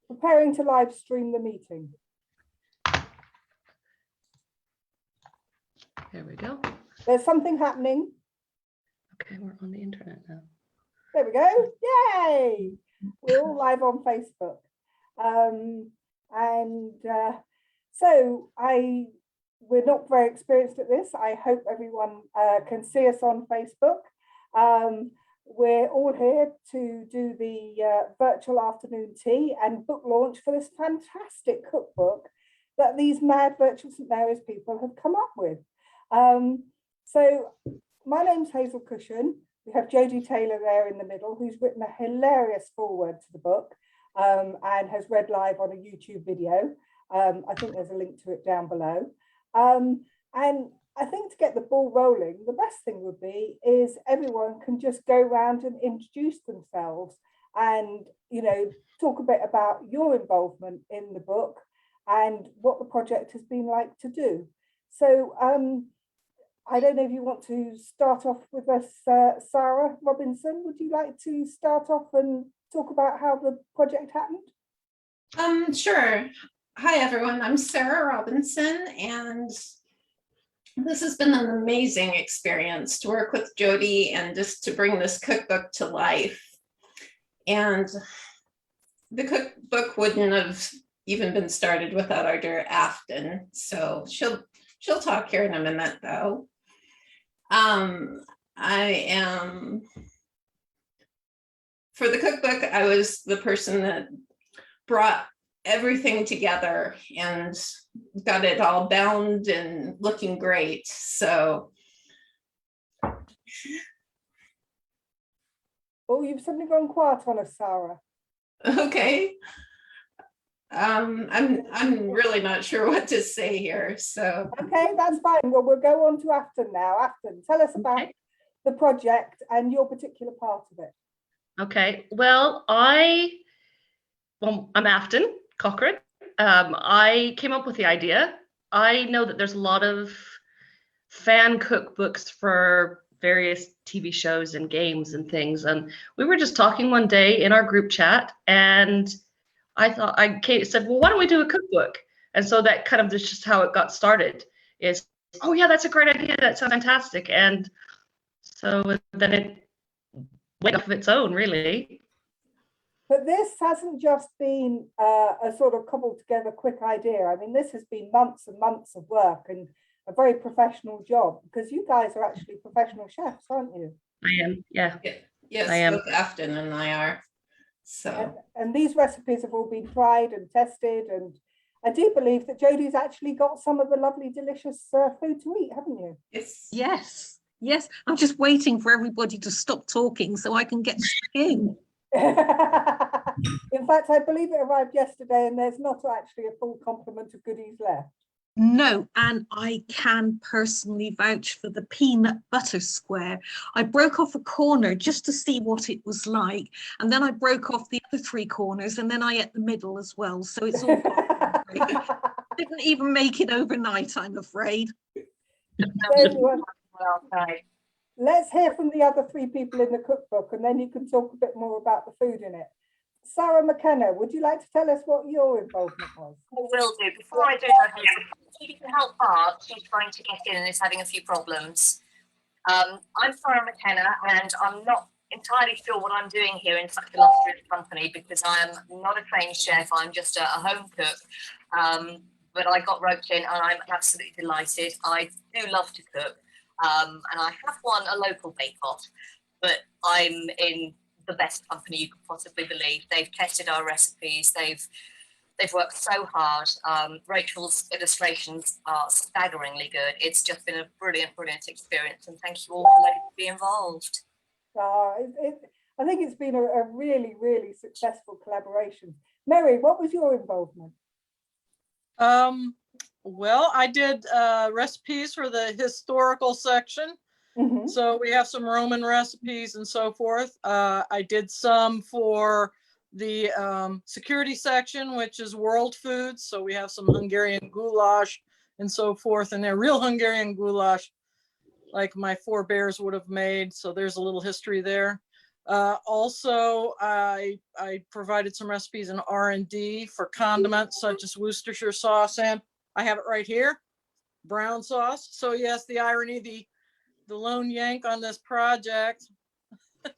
Preparing to live stream the meeting. There we go. There's something happening. Okay, we're on the internet now. There we go. Yay! We're all live on Facebook. So we're not very experienced at this. I hope everyone can see us on Facebook. We're all here to do the virtual afternoon tea and book launch for this fantastic cookbook that these mad virtual St Mary's people have come up with. So my name's Hazel Cushion. We have Jodi Taylor there in the middle, who's written a hilarious foreword to the book and has read live on a YouTube video. I think there's a link to it down below. And I think to get the ball rolling, the best thing would be is everyone can just go around and introduce themselves and, you know, talk a bit about your involvement in the book and what the project has been like to do. So I don't know if you want to start off with us, Sara Robinson. Would you like to start off and talk about how the project happened? Sure. Hi, everyone. I'm Sara Robinson, and this has been an amazing experience to work with Jodi and just to bring this cookbook to life. And the cookbook wouldn't have even been started without our dear Afton. So she'll talk here in a minute, though. For the cookbook, I was the person that brought everything together and got it all bound and looking great. So. Oh, you've suddenly gone quiet on us, Sara. Okay. I'm really not sure what to say here, so. Okay, that's fine. Well, we'll go on to Afton now. Afton, tell us about the project and your particular part of it. Okay, well, I'm Afton Cochran. I came up with the idea. I know that there's a lot of fan cookbooks for various TV shows and games and things, and we were just talking one day in our group chat, and I said, well, why don't we do a cookbook? And so that kind of is just how it got started. Is, oh yeah, that's a great idea. That sounds fantastic. And so then it went off of its own, really. But this hasn't just been a sort of cobbled together quick idea. I mean, this has been months and months of work and a very professional job, because you guys are actually professional chefs, aren't you? I am, yeah. Yes, I am. both Afton and I are. So. And these recipes have all been tried and tested, and I do believe that Jodi's actually got some of the lovely, delicious food to eat, haven't you? Yes. I'm just waiting for everybody to stop talking so I can get stuck in. In fact, I believe it arrived yesterday, and there's not actually a full complement of goodies left. No, and I can personally vouch for the peanut butter square. I broke off a corner just to see what it was like, and then I broke off the other 3 corners, and then I ate the middle as well. So it's all didn't even make it overnight, I'm afraid. Let's hear from the other 3 people in the cookbook, and then you can talk a bit more about the food in it. Sara McKenna, would you like to tell us what your involvement was? I will do. Before I do that, if you can help Barb, she's trying to get in and is having a few problems. I'm Sara McKenna, and I'm not entirely sure what I'm doing here in such illustrious company, because I am not a trained chef. I'm just a home cook. But I got roped in, and I'm absolutely delighted. I do love to cook, and I have won a local bake-off, but I'm in the best company you could possibly believe. They've tested our recipes. They've worked so hard. Rachel's illustrations are staggeringly good. It's just been a brilliant experience, and thank you all for letting me be involved. I think it's been a really, really successful collaboration. Mary, what was your involvement? Well, I did recipes for the historical section. So we have some Roman recipes and so forth. I did some for the security section, which is world foods. So we have some Hungarian goulash and so forth, and they're real Hungarian goulash like my forebears would have made. So there's a little history there. Also, I provided some recipes in R&D for condiments such as Worcestershire sauce, and I have it right here, brown sauce. So yes, the irony, the lone Yank on this project,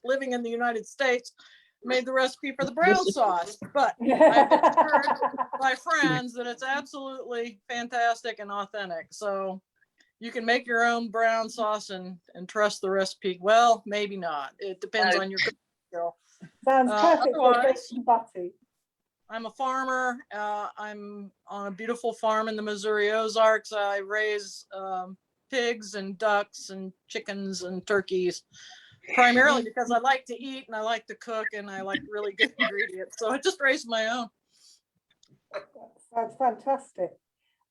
living in the United States, made the recipe for the brown sauce. But I've been assured by friends that it's absolutely fantastic and authentic. So you can make your own brown sauce and trust the recipe. Well, maybe not. It depends on your cooking skill. Sounds perfect for Otherwise, bacon butty. I'm a farmer. I'm on a beautiful farm in the Missouri Ozarks. I raise pigs and ducks and chickens and turkeys, primarily because I like to eat and I like to cook and I like really good ingredients. So I just raised my own. That sounds fantastic.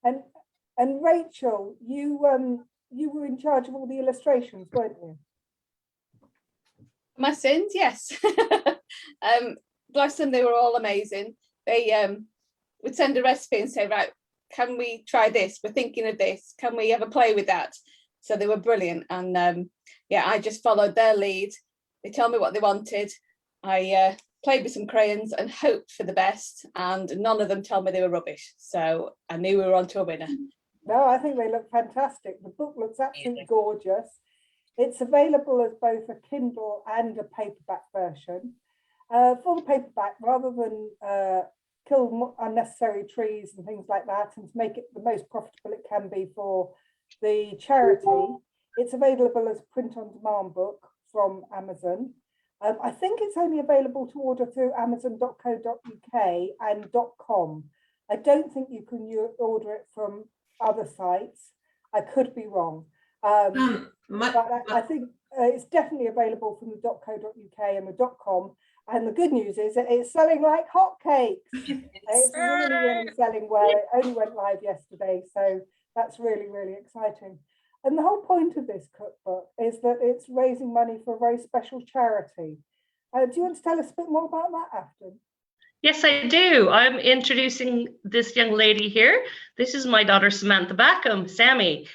And Rachel, you were in charge of all the illustrations, weren't you? My sins, yes. Bless them, they were all amazing. They would send a recipe and say, right, can we try this? We're thinking of this. Can we have a play with that? So they were brilliant. And yeah, I just followed their lead. They told me what they wanted. I played with some crayons and hoped for the best. And none of them told me they were rubbish. So I knew we were on to a winner. No, I think they look fantastic. The book looks absolutely gorgeous. It's available as both a Kindle and a paperback version. For the paperback, rather than kill unnecessary trees and things like that, and to make it the most profitable it can be for the charity, it's available as a print-on-demand book from Amazon. I think it's only available to order through amazon.co.uk and .com. I don't think you can order it from other sites. I could be wrong. But I think it's definitely available from the .co.uk and the .com. And the good news is that it's selling like hotcakes. It's really, really selling well. It only went live yesterday, so that's really, really exciting. And the whole point of this cookbook is that it's raising money for a very special charity. Do you want to tell us a bit more about that, Afton? Yes, I do. I'm introducing this young lady here. This is my daughter, Samantha Backham, Sammy.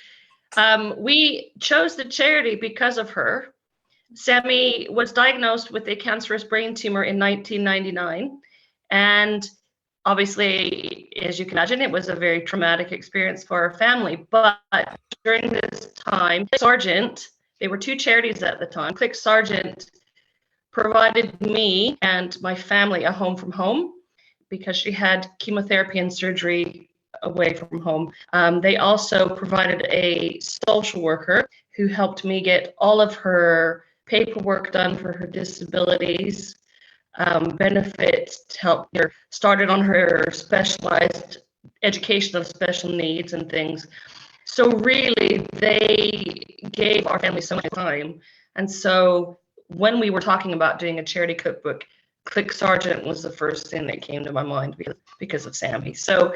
We chose the charity because of her. Sammy was diagnosed with a cancerous brain tumor in 1999. And obviously, as you can imagine, it was a very traumatic experience for our family. But during this time, Sargent, they were two charities at the time, Click Sargent provided me and my family a home from home because she had chemotherapy and surgery away from home. They also provided a social worker who helped me get all of her paperwork done for her disabilities, benefits to help her started on her specialized education of special needs and things. So really, they gave our family so much time. And so when we were talking about doing a charity cookbook, Click Sargent was the first thing that came to my mind because of Sammy. So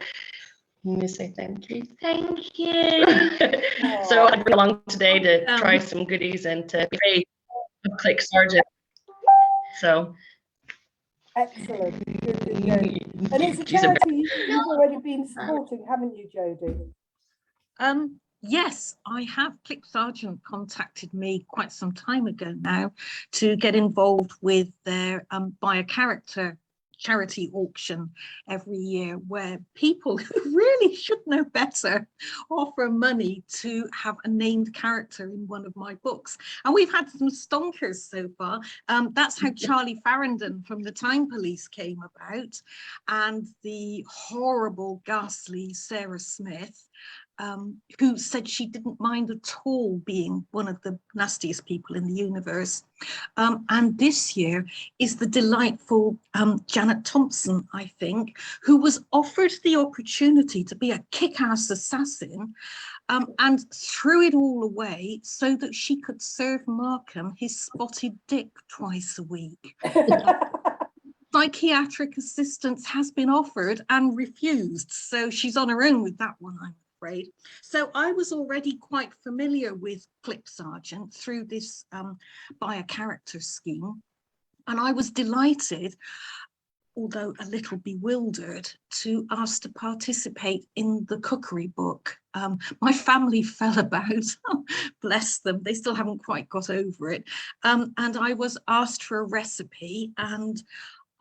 let me say thank you. Thank you. So I bring along today to try some goodies and to pray Click Sargent. So excellent. Good. And it's a charity you've already been supporting, haven't you, Jodi? Yes, I have. Click Sargent contacted me quite some time ago now to get involved with their Buy a Character charity auction every year, where people who really should know better offer money to have a named character in one of my books. And we've had some stonkers so far. That's how Charlie Farrington from the Time Police came about, and the horrible, ghastly Sarah Smith, who said she didn't mind at all being one of the nastiest people in the universe. And this year is the delightful Janet Thompson, I think, who was offered the opportunity to be a kick-ass assassin and threw it all away so that she could serve Markham his spotted dick twice a week. Psychiatric assistance has been offered and refused, so she's on her own with that one, I'm afraid. So I was already quite familiar with Click Sargent through this Buy a Character scheme, and I was delighted although a little bewildered, to ask to participate in the cookery book. My family fell about, bless them, they still haven't quite got over it. And I was asked for a recipe and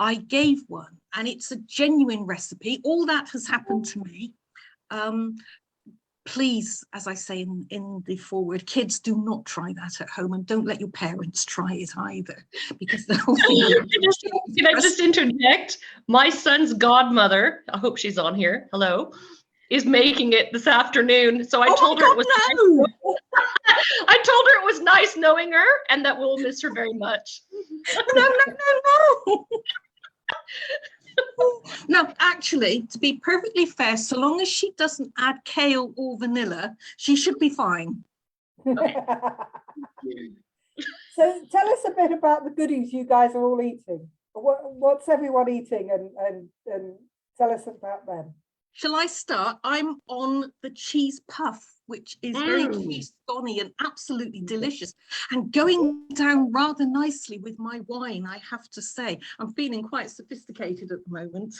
I gave one, and it's a genuine recipe. All that has happened to me. Please, as I say in the foreword, kids, do not try that at home, and don't let your parents try it either, because they'll Can I just interject? My son's godmother, I hope she's on here, hello, is making it this afternoon. So I told her it was no. I told her it was nice knowing her and that we'll miss her very much. No. No, actually, to be perfectly fair, so long as she doesn't add kale or vanilla, she should be fine. Okay. So tell us a bit about the goodies you guys are all eating. What's everyone eating, and tell us about them. Shall I start? I'm on the cheese puff, which is very cheese scony and absolutely delicious, and going down rather nicely with my wine, I have to say. I'm feeling quite sophisticated at the moment.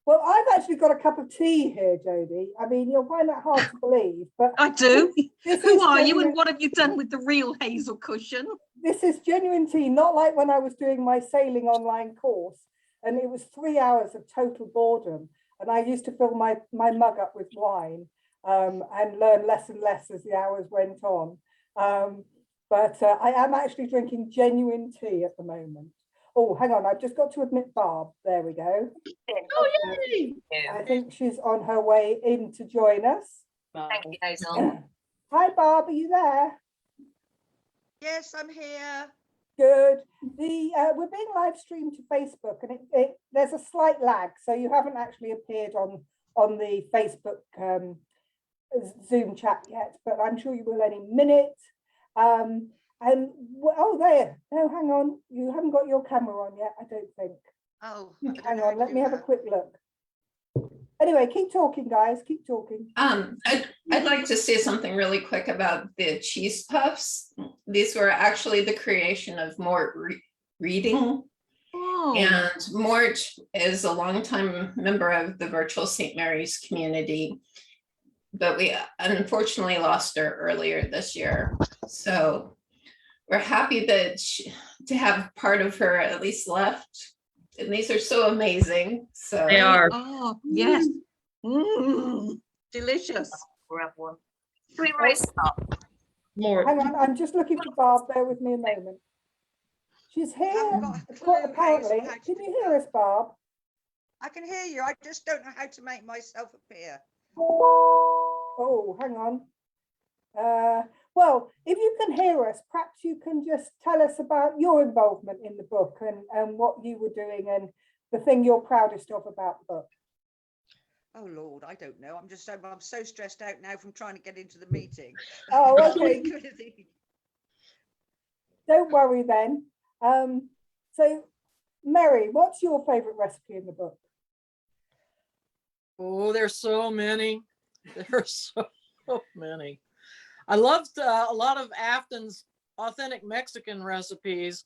Well, I've actually got a cup of tea here, Jodi. I mean, you'll find that hard to believe, but I do. Who are you, and genuine, what have you done with the real hazel cushion? this is genuine tea, not like when I was doing my sailing online course, and it was 3 hours of total boredom. And I used to fill my mug up with wine and learn less and less as the hours went on. But I am actually drinking genuine tea at the moment. Oh, hang on, I've just got to admit Barb. There we go. Oh, yay! I think she's on her way in to join us. Thank you, Hazel. Hi, Barb, are you there? Yes, I'm here. Good. We're being live streamed to Facebook, and there's a slight lag, so you haven't actually appeared on the Facebook Zoom chat yet, but I'm sure you will any minute. Oh, there. No, hang on. You haven't got your camera on yet, I don't think. Oh, Hang on. Let me have a quick look. Anyway, keep talking, guys. Keep talking. I'd like to say something really quick about the cheese puffs. These were actually the creation of Mort Reading. Oh. And Mort is a longtime member of the virtual St. Mary's community, but we unfortunately lost her earlier this year. So we're happy that to have part of her at least left. And these are so amazing. So They are. Oh, yes. Delicious. Grab one. Can we raise up? More. Hang on, I'm just looking for Barb. Bear with me a moment. She's here. haven't got a clue, Apparently, Hazel, how to can do you hear us, Barb? I can hear you. I just don't know how to make myself appear. Oh, hang on. Well, if you can hear us, perhaps you can just tell us about your involvement in the book and what you were doing and the thing you're proudest of about the book. Oh Lord, I don't know. I'm so stressed out now from trying to get into the meeting. Oh, okay. Don't worry then. So, Mary, what's your favourite recipe in the book? Oh, there's so many. There's so many. I loved a lot of Afton's authentic Mexican recipes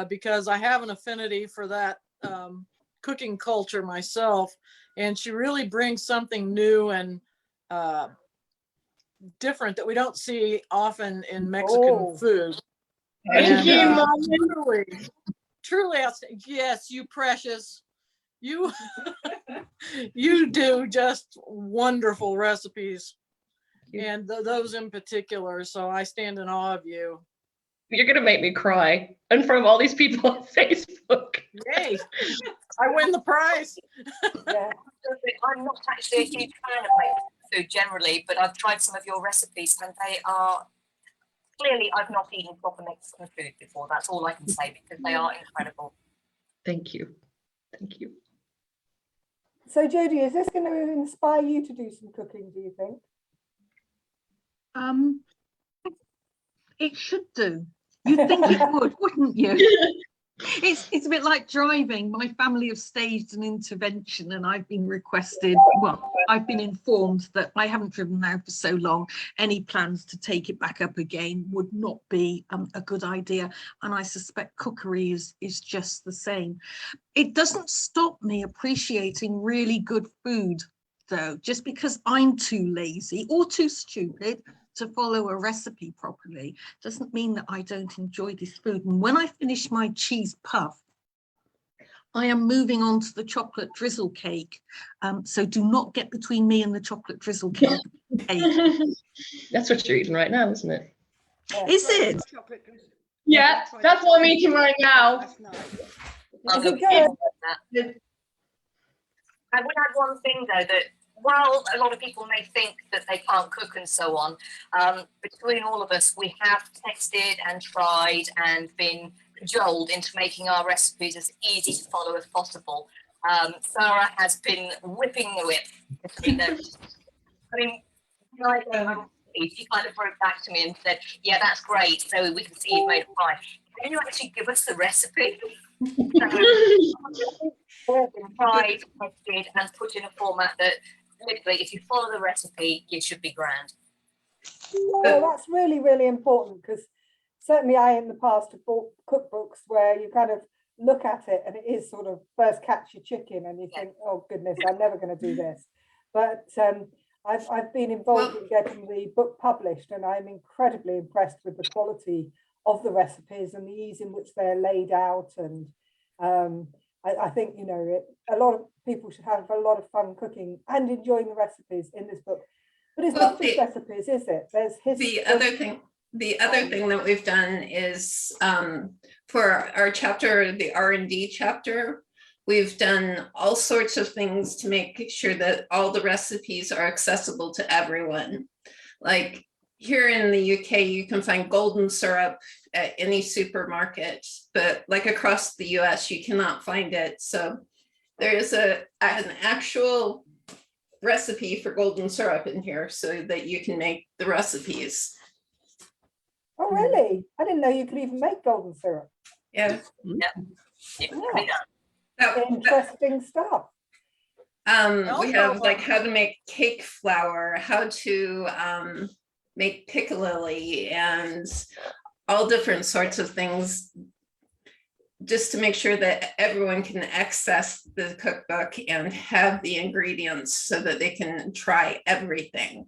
because I have an affinity for that cooking culture myself. And she really brings something new and different that we don't see often in Mexican food. Thank you, Mom. Truly outstanding. Yes, you precious. You you do just wonderful recipes, and those in particular. So I stand in awe of you. You're gonna make me cry in front of all these people on Facebook. Yay! I win the prize. Yeah. I'm not actually a huge fan of Mexican food generally, but I've tried some of your recipes and they are clearly, I've not eaten proper Mexican food before. That's all I can say because they are incredible. Thank you. Thank you. So, Jodi, is this going to inspire you to do some cooking, do you think? It should do. You'd think it would, wouldn't you? It's a bit like driving. My family have staged an intervention and I've been requested, well, I've been informed that I haven't driven now for so long. Any plans to take it back up again would not be a good idea. And I suspect cookery is just the same. It doesn't stop me appreciating really good food, though, just because I'm too lazy or too stupid to follow a recipe properly doesn't mean that I don't enjoy this food. And when I finish my cheese puff, I am moving on to the chocolate drizzle cake. So do not get between me and the chocolate drizzle cake. That's what you're eating right now, isn't it? Is it? Yeah, that's what I'm eating right now. Is it good? I would add one thing though, that while a lot of people may think that they can't cook and so on, between all of us, we have tested and tried and been cajoled into making our recipes as easy to follow as possible. Sara has been whipping the whip between those. I mean, she kind of wrote back to me and said, yeah, that's great, so we can see you've made a pie. Can you actually give us the recipe? So, tried, tested, and put in a format that literally, if you follow the recipe, it should be grand. Well, that's really, really important, because certainly I in the past have bought cookbooks where you kind of look at it and it is sort of first catch your chicken and you think, oh goodness, I'm never going to do this. But I've been involved in getting the book published, and I'm incredibly impressed with the quality of the recipes and the ease in which they're laid out. And I think, you know, a lot of people should have a lot of fun cooking and enjoying the recipes in this book. But it's not just recipes, is it? There's history. The other thing that we've done is for our chapter, the R&D chapter, we've done all sorts of things to make sure that all the recipes are accessible to everyone. Like here in the UK, you can find golden syrup at any supermarket, but like across the US, you cannot find it. So there is an actual recipe for golden syrup in here so that you can make the recipes. Oh, really? I didn't know you could even make golden syrup. Yeah. Interesting stuff. We have like how to make cake flour, how to make piccalilli, and all different sorts of things, just to make sure that everyone can access the cookbook and have the ingredients so that they can try everything.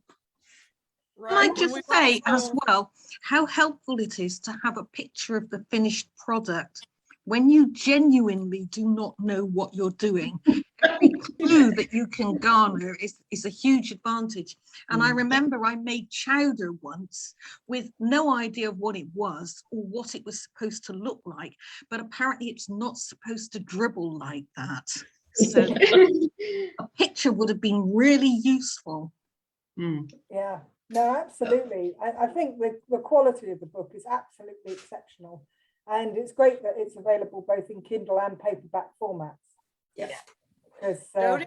Can I just say as well how helpful it is to have a picture of the finished product when you genuinely do not know what you're doing. Every clue that you can garner is a huge advantage. And I remember I made chowder once with no idea of what it was or what it was supposed to look like, but apparently it's not supposed to dribble like that. So a picture would have been really useful. Yeah, no, absolutely. I think the quality of the book is absolutely exceptional. And it's great that it's available both in Kindle and paperback formats. Yeah. Jodi,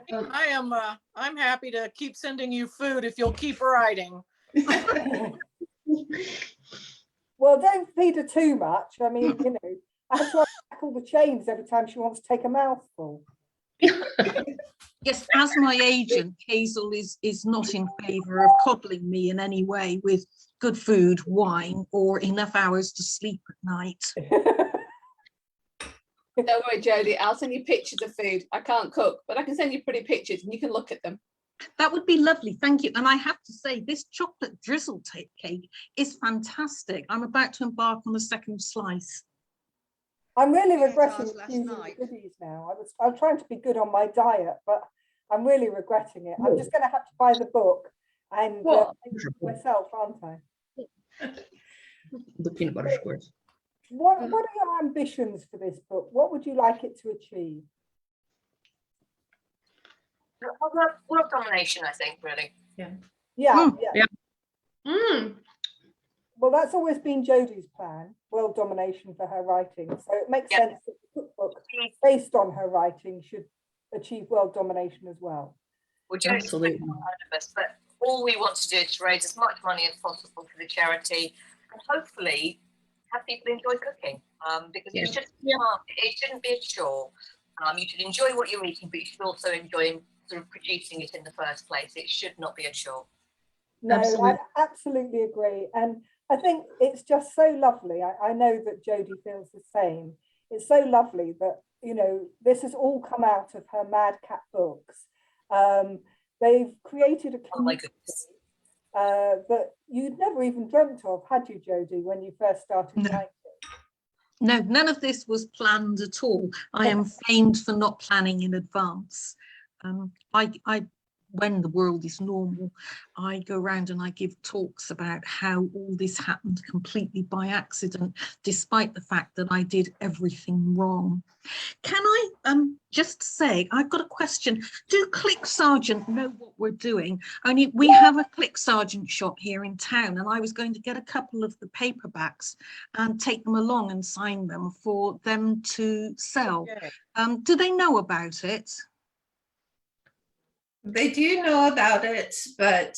I'm happy to keep sending you food if you'll keep writing. Well, don't feed her too much. I mean, you know, I have to unpack all the chains every time she wants to take a mouthful. Yes, as my agent, Hazel is not in favour of coddling me in any way with good food, wine, or enough hours to sleep at night. Don't worry, Jodi, I'll send you pictures of food. I can't cook, but I can send you pretty pictures and you can look at them. That would be lovely, thank you. And I have to say, this chocolate drizzle cake is fantastic. I'm about to embark on the second slice. I'm really regretting choosing the goodies now. I was trying to be good on my diet, but I'm really regretting it. I'm just going to have to buy the book and make it myself, aren't I? The peanut butter squares. What are your ambitions for this book? What would you like it to achieve? World domination, I think, really. Yeah. Mm. Well, that's always been Jodi's plan, world domination for her writing. So it makes sense that the cookbook based on her writing should achieve world domination as well. Well, Jodi's proud of us, but all we want to do is to raise as much money as possible for the charity, and hopefully have people enjoy cooking, because Yeah. it's just it shouldn't be a chore. You should enjoy what you're eating, but you should also enjoy sort of producing it in the first place. It should not be a chore. No, Absolutely. I absolutely agree. And I think it's just so lovely. I know that Jodi feels the same. It's so lovely that, you know, this has all come out of her Mad Cat books. They've created a Oh my community goodness. that you'd never even dreamt of, had you, Jodi, when you first started No. writing? No, none of this was planned at all. I am famed for not planning in advance. When the world is normal, I go around and I give talks about how all this happened completely by accident, despite the fact that I did everything wrong. Can I just say, I've got a question. Do Click Sergeant know what we're doing? Only we have a Click Sergeant shop here in town, and I was going to get a couple of the paperbacks and take them along and sign them for them to sell. Okay. Do they know about it? They do know about it, but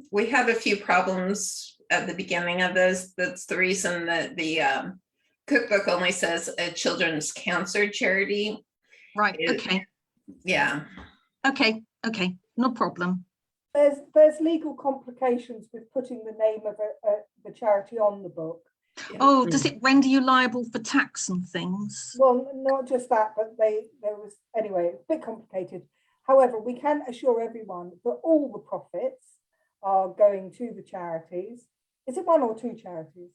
we have a few problems at the beginning of this. That's the reason that the cookbook only says a children's cancer charity. Right, okay. Yeah. Okay, no problem. There's legal complications with putting the name of the charity on the book. Oh, does it render you liable for tax and things? Well, not just that, but anyway, it's a bit complicated. However, we can assure everyone that all the profits are going to the charities. Is it one or two charities?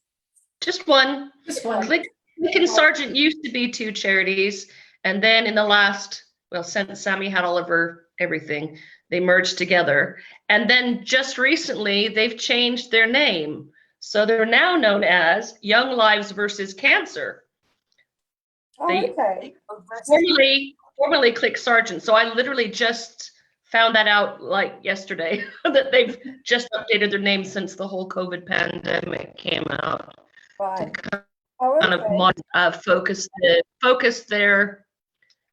Just one. Just one. Click and Sergeant used to be two charities, and then in the last, well, since Sammy had all of her everything, they merged together. And then just recently, they've changed their name. So they're now known as Young Lives versus Cancer. Oh, okay. Formerly Click Sergeant. So I literally just found that out like yesterday, that they've just updated their name since the whole COVID pandemic came out. Right. To Oh, kind of focus their,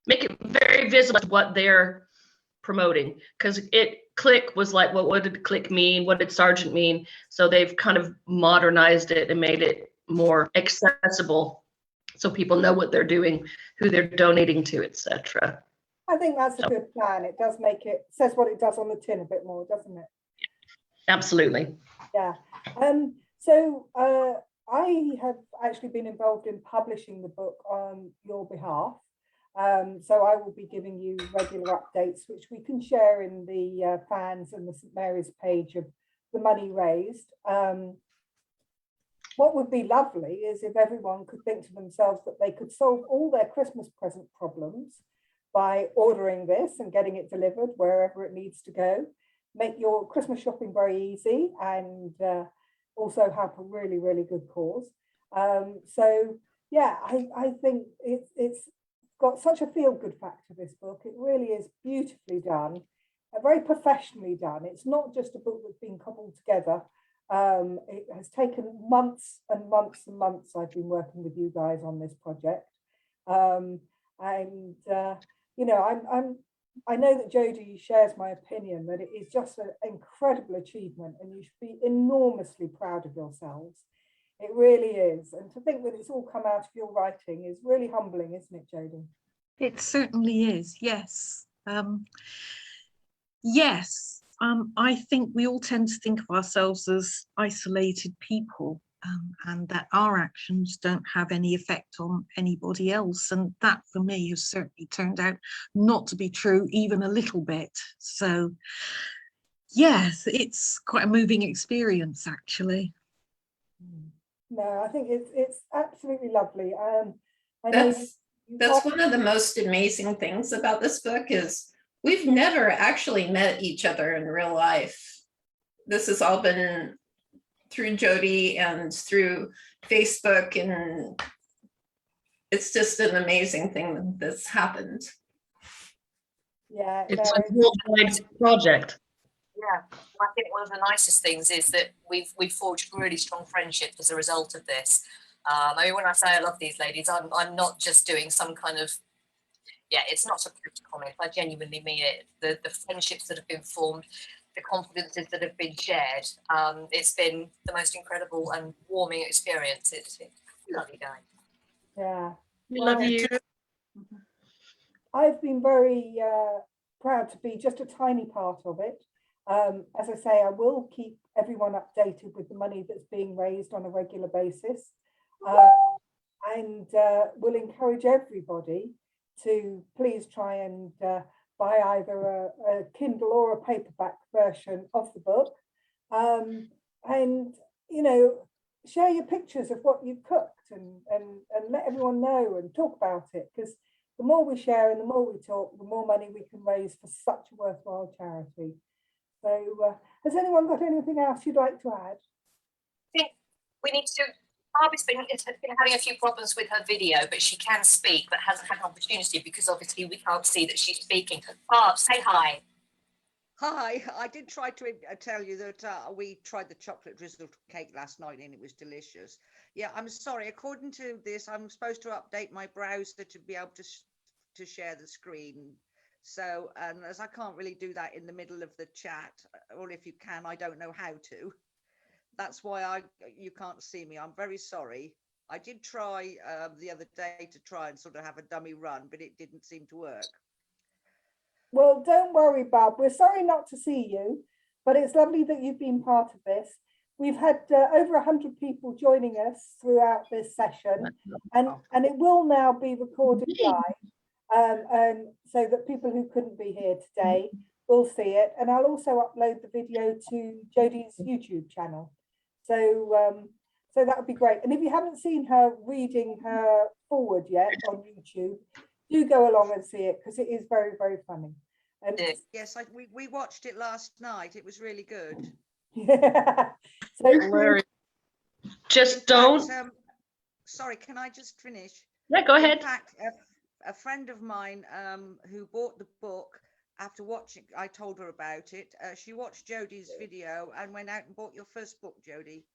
make it very visible what they're promoting, because Click was like, well, what did Click mean? What did Sergeant mean? So they've kind of modernized it and made it more accessible, so people know what they're doing, who they're donating to, etc. I think that's a good plan. It does says what it does on the tin a bit more, doesn't it? Absolutely. Yeah. So I have actually been involved in publishing the book on your behalf. So I will be giving you regular updates, which we can share in the fans and the St Mary's page of the money raised. What would be lovely is if everyone could think to themselves that they could solve all their Christmas present problems by ordering this and getting it delivered wherever it needs to go. Make your Christmas shopping very easy, and also help a really, really good cause. So yeah, I think it's got such a feel-good factor, this book. It really is beautifully done, very professionally done. It's not just a book that's been cobbled together. It has taken months and months and months. I've been working with you guys on this project, you know, I know that Jodi shares my opinion that it is just an incredible achievement, and you should be enormously proud of yourselves. It really is, and to think that it's all come out of your writing is really humbling, isn't it, Jodi? It certainly is. Yes. Yes. I think we all tend to think of ourselves as isolated people, and that our actions don't have any effect on anybody else. And that for me has certainly turned out not to be true even a little bit. So yes, it's quite a moving experience, actually. No, I think it's absolutely lovely. That's one of the most amazing things about this book is we've never actually met each other in real life. This has all been through Jodi and through Facebook, and it's just an amazing thing that's happened. Yeah, it's a worldwide project. Yeah, I think one of the nicest things is that we've forged really strong friendships as a result of this. I mean, when I say I love these ladies, I'm not just doing some kind of, yeah, it's not a pretty comment. I genuinely mean it. The friendships that have been formed, the confidences that have been shared. It's been the most incredible and warming experience. It's lovely guy. Yeah. We love Well, you. I've been very proud to be just a tiny part of it. As I say, I will keep everyone updated with the money that's being raised on a regular basis. And will encourage everybody to please try and buy either a Kindle or a paperback version of the book. And, you know, share your pictures of what you've cooked and let everyone know and talk about it, because the more we share and the more we talk, the more money we can raise for such a worthwhile charity. So has anyone got anything else you'd like to add? I think we need to. Barb has been having a few problems with her video, but she can speak, but hasn't had an opportunity because obviously we can't see that she's speaking. Barb, say hi. Hi, I did try to tell you that we tried the chocolate drizzle cake last night and it was delicious. Yeah, I'm sorry. According to this, I'm supposed to update my browser to be able to share the screen. So, and as I can't really do that in the middle of the chat, or if you can, I don't know how to. That's why you can't see me. I'm very sorry. I did try the other day to try and sort of have a dummy run, but it didn't seem to work. Well, don't worry, Barb. We're sorry not to see you, but it's lovely that you've been part of this. We've had over 100 people joining us throughout this session, and it will now be recorded live, and so that people who couldn't be here today will see it. And I'll also upload the video to Jodi's YouTube channel. So, so that would be great. And if you haven't seen her reading her forward yet on YouTube, do go along and see it, because it is very, very funny. And yes, we watched it last night. It was really good. Yeah. So just don't. Sorry, can I just finish? Yeah, go ahead. In fact, a friend of mine who bought the book after watching, I told her about it. She watched Jodi's video and went out and bought your first book, Jodi.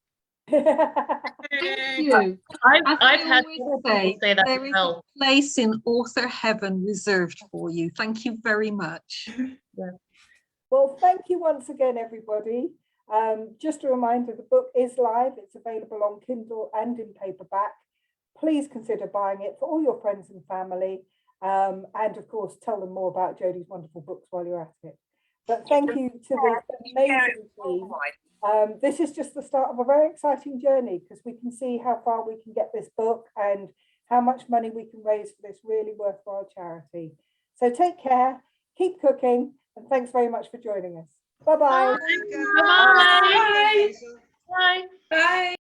Thank you. I've had people say that there is a place in author heaven reserved for you. Thank you very much. Yeah. Well, thank you once again, everybody. Just a reminder, the book is live. It's available on Kindle and in paperback. Please consider buying it for all your friends and family. And of course, tell them more about Jodi's wonderful books while you're at it. But thank you to the amazing team. This is just the start of a very exciting journey, because we can see how far we can get this book and how much money we can raise for this really worthwhile charity. So take care, keep cooking, and thanks very much for joining us. Bye-bye. Bye. Bye. Bye. Bye.